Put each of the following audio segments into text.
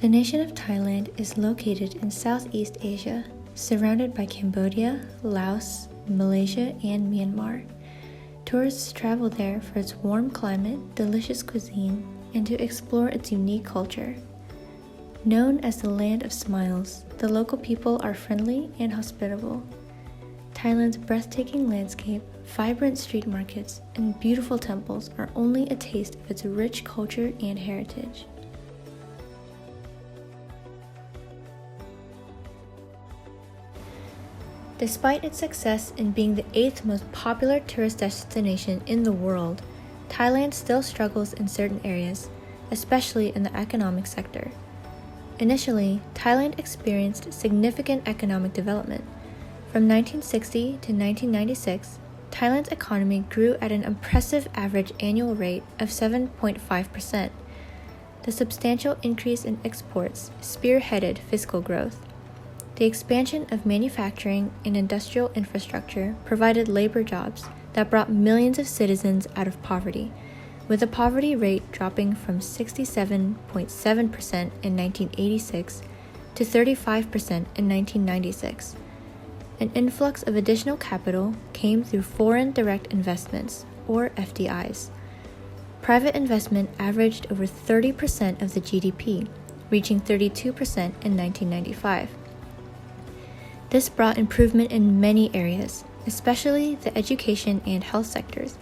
The nation of Thailand is located in Southeast Asia, surrounded by Cambodia, Laos, Malaysia, and Myanmar. Tourists travel there for its warm climate, delicious cuisine, and to explore its unique culture. Known as the Land of Smiles, the local people are friendly and hospitable. Thailand's breathtaking landscape, vibrant street markets, and beautiful temples are only a taste of its rich culture and heritage. Despite its success in being the 8th most popular tourist destination in the world, Thailand still struggles in certain areas, especially in the economic sector. Initially, Thailand experienced significant economic development. From 1960 to 1996, Thailand's economy grew at an impressive average annual rate of 7.5%. The substantial increase in exports spearheaded fiscal growth. The expansion of manufacturing and industrial infrastructure provided labor jobs that brought millions of citizens out of poverty, with the poverty rate dropping from 67.7% in 1986 to 35% in 1996. An influx of additional capital came through foreign direct investments, or FDIs. Private investment averaged over 30% of the GDP, reaching 32% in 1995. This brought improvement in many areas, especially the education and health sectors,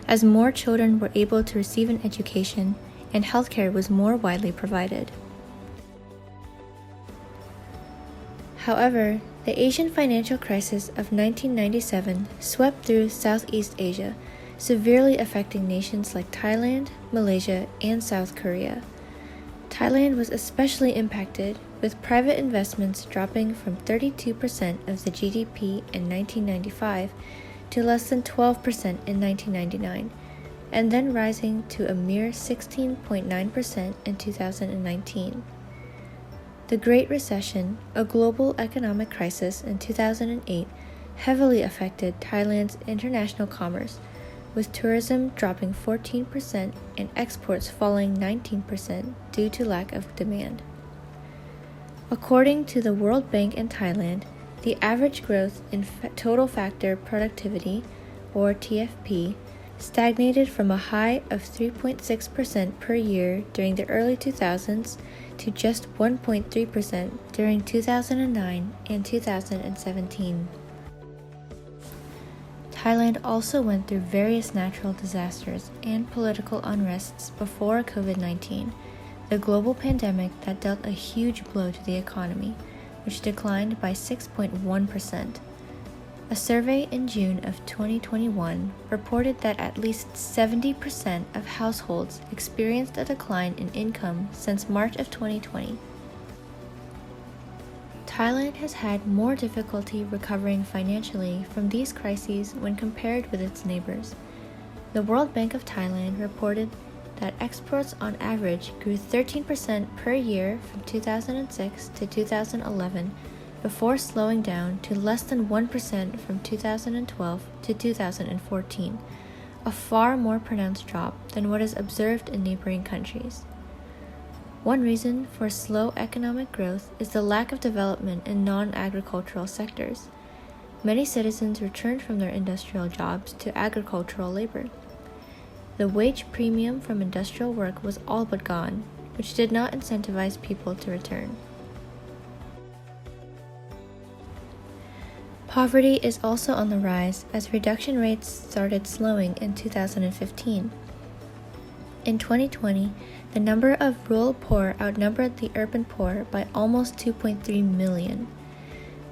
as more children were able to receive an education and healthcare was more widely provided. However, the Asian financial crisis of 1997 swept through Southeast Asia, severely affecting nations like Thailand, Malaysia, and South Korea. Thailand was especially impacted, with private investments dropping from 32% of the GDP in 1995 to less than 12% in 1999, and then rising to a mere 16.9% in 2019. The Great Recession, a global economic crisis in 2008, heavily affected Thailand's international commerce, with tourism dropping 14% and exports falling 19% due to lack of demand. According to the World Bank and Thailand, the average growth in total factor productivity, or TFP, stagnated from a high of 3.6% per year during the early 2000s to just 1.3% during 2009 and 2017. Thailand also went through various natural disasters and political unrests before COVID-19, the global pandemic that dealt a huge blow to the economy, which declined by 6.1%. A survey in June of 2021 reported that at least 70% of households experienced a decline in income since March of 2020. Thailand has had more difficulty recovering financially from these crises when compared with its neighbors. The World Bank of Thailand reported that exports on average grew 13% per year from 2006 to 2011, before slowing down to less than 1% from 2012 to 2014, a far more pronounced drop than what is observed in neighboring countries. One reason for slow economic growth is the lack of development in non-agricultural sectors. Many citizens returned from their industrial jobs to agricultural labor. The wage premium from industrial work was all but gone, which did not incentivize people to return. Poverty is also on the rise as reduction rates started slowing in 2015. In 2020, the number of rural poor outnumbered the urban poor by almost 2.3 million.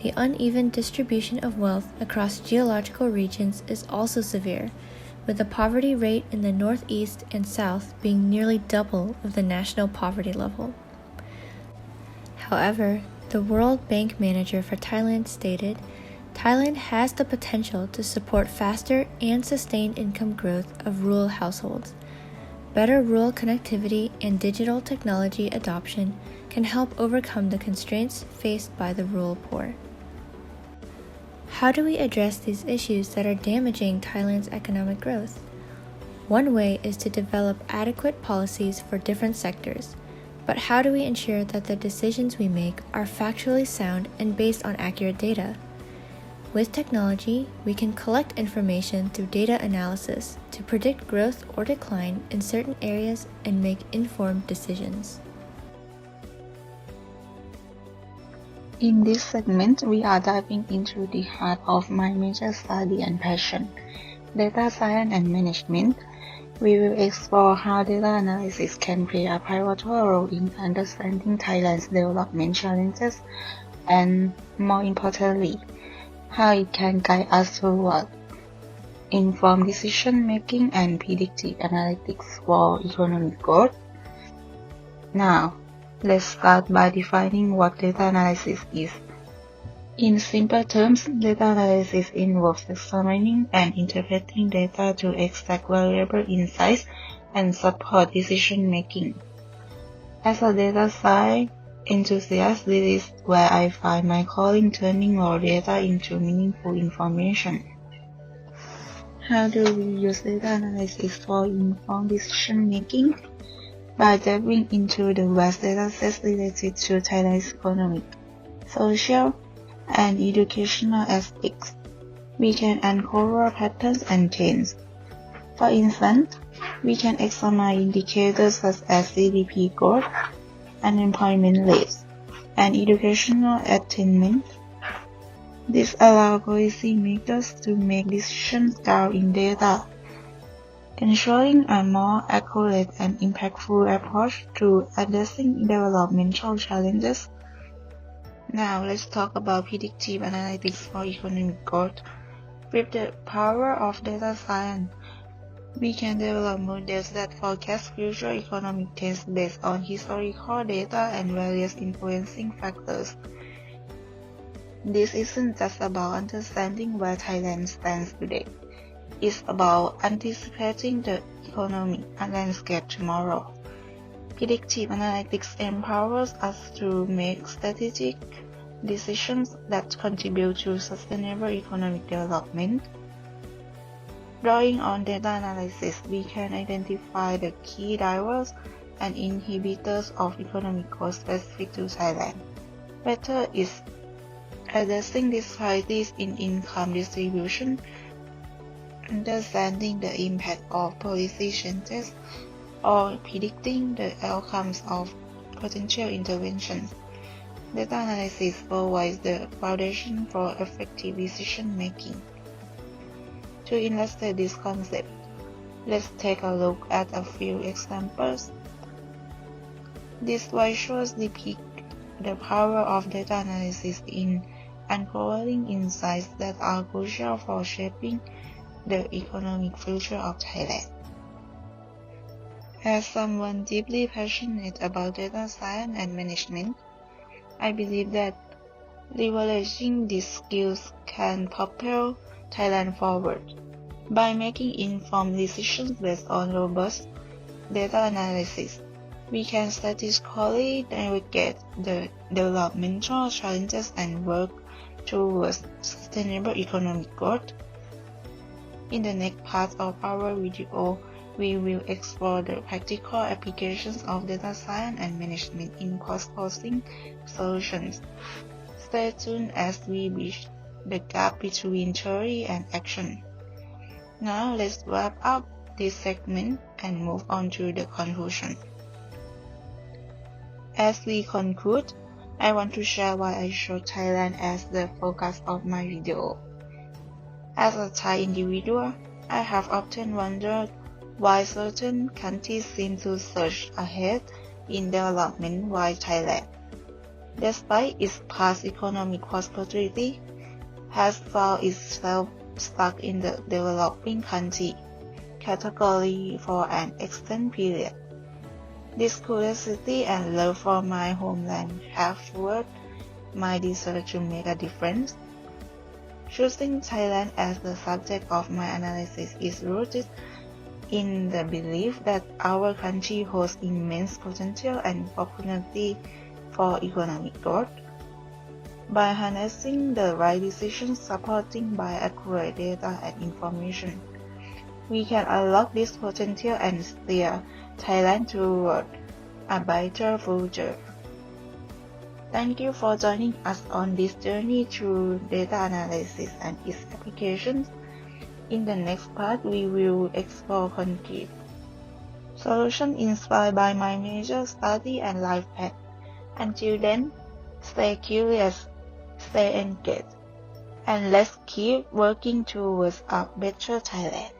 The uneven distribution of wealth across geological regions is also severe, with the poverty rate in the northeast and south being nearly double of the national poverty level. However, the World Bank manager for Thailand stated, Thailand has the potential to support faster and sustained income growth of rural households. Better rural connectivity and digital technology adoption can help overcome the constraints faced by the rural poor. How do we address these issues that are damaging Thailand's economic growth? One way is to develop adequate policies for different sectors. But how do we ensure that the decisions we make are factually sound and based on accurate data? With technology, we can collect information through data analysis to predict growth or decline in certain areas and make informed decisions. In this segment, we are diving into the heart of my major study and passion, data science and management. We will explore how data analysis can play a pivotal role in understanding Thailand's development challenges and, more importantly, how it can guide us toward informed decision-making and predictive analytics for economic growth. Now, let's start by defining what data analysis is. In simple terms, data analysis involves examining and interpreting data to extract valuable insights and support decision-making. As a data science enthusiast, this is where I find my calling, turning raw data into meaningful information. How do we use data analysis for informed decision-making? By delving into the vast datasets related to Thailand's economic, social, and educational aspects, we can uncover patterns and trends. For instance, we can examine indicators such as GDP growth, unemployment rates, and educational attainment. This allows policymakers to make decisions grounded in data, ensuring a more accurate and impactful approach to addressing developmental challenges. Now let's talk about predictive analytics for economic growth. With the power of data science, we can develop models that forecast future economic trends based on historical data and various influencing factors. This isn't just about understanding where Thailand stands today. It's about anticipating the economic landscape tomorrow. Predictive analytics empowers us to make strategic decisions that contribute to sustainable economic development. Drawing on data analysis, we can identify the key drivers and inhibitors of economic growth specific to Thailand. Whether it's addressing disparities in income distribution, understanding the impact of policy changes, or predicting the outcomes of potential interventions. Data analysis provides the foundation for effective decision-making. To illustrate this concept, let's take a look at a few examples. This visuals depict the power of data analysis in uncovering insights that are crucial for shaping the economic future of Thailand. As someone deeply passionate about data science and management, I believe that leveraging these skills can propel Thailand forward. By making informed decisions based on robust data analysis, we can strategically navigate the developmental challenges and work towards sustainable economic growth. In the next part of our video, we will explore the practical applications of data science and management in cross-cutting solutions. Stay tuned as we bridge the gap between theory and action. Now let's wrap up this segment and move on to the conclusion. As we conclude, I want to share why I chose Thailand as the focus of my video. As a Thai individual, I have often wondered why certain countries seem to surge ahead in development while Thailand, despite its past economic prosperity, has found itself stuck in the developing country category for an extended period. This curiosity and love for my homeland have fueled my desire to make a difference. Choosing Thailand as the subject of my analysis is rooted in the belief that our country holds immense potential and opportunity for economic growth. By harnessing the right decisions supported by accurate data and information, we can unlock this potential and steer Thailand toward a brighter future. Thank you for joining us on this journey through data analysis and its applications. In the next part, we will explore concrete solutions inspired by my major study and life path. Until then, stay curious, stay engaged, and let's keep working towards a better Thailand.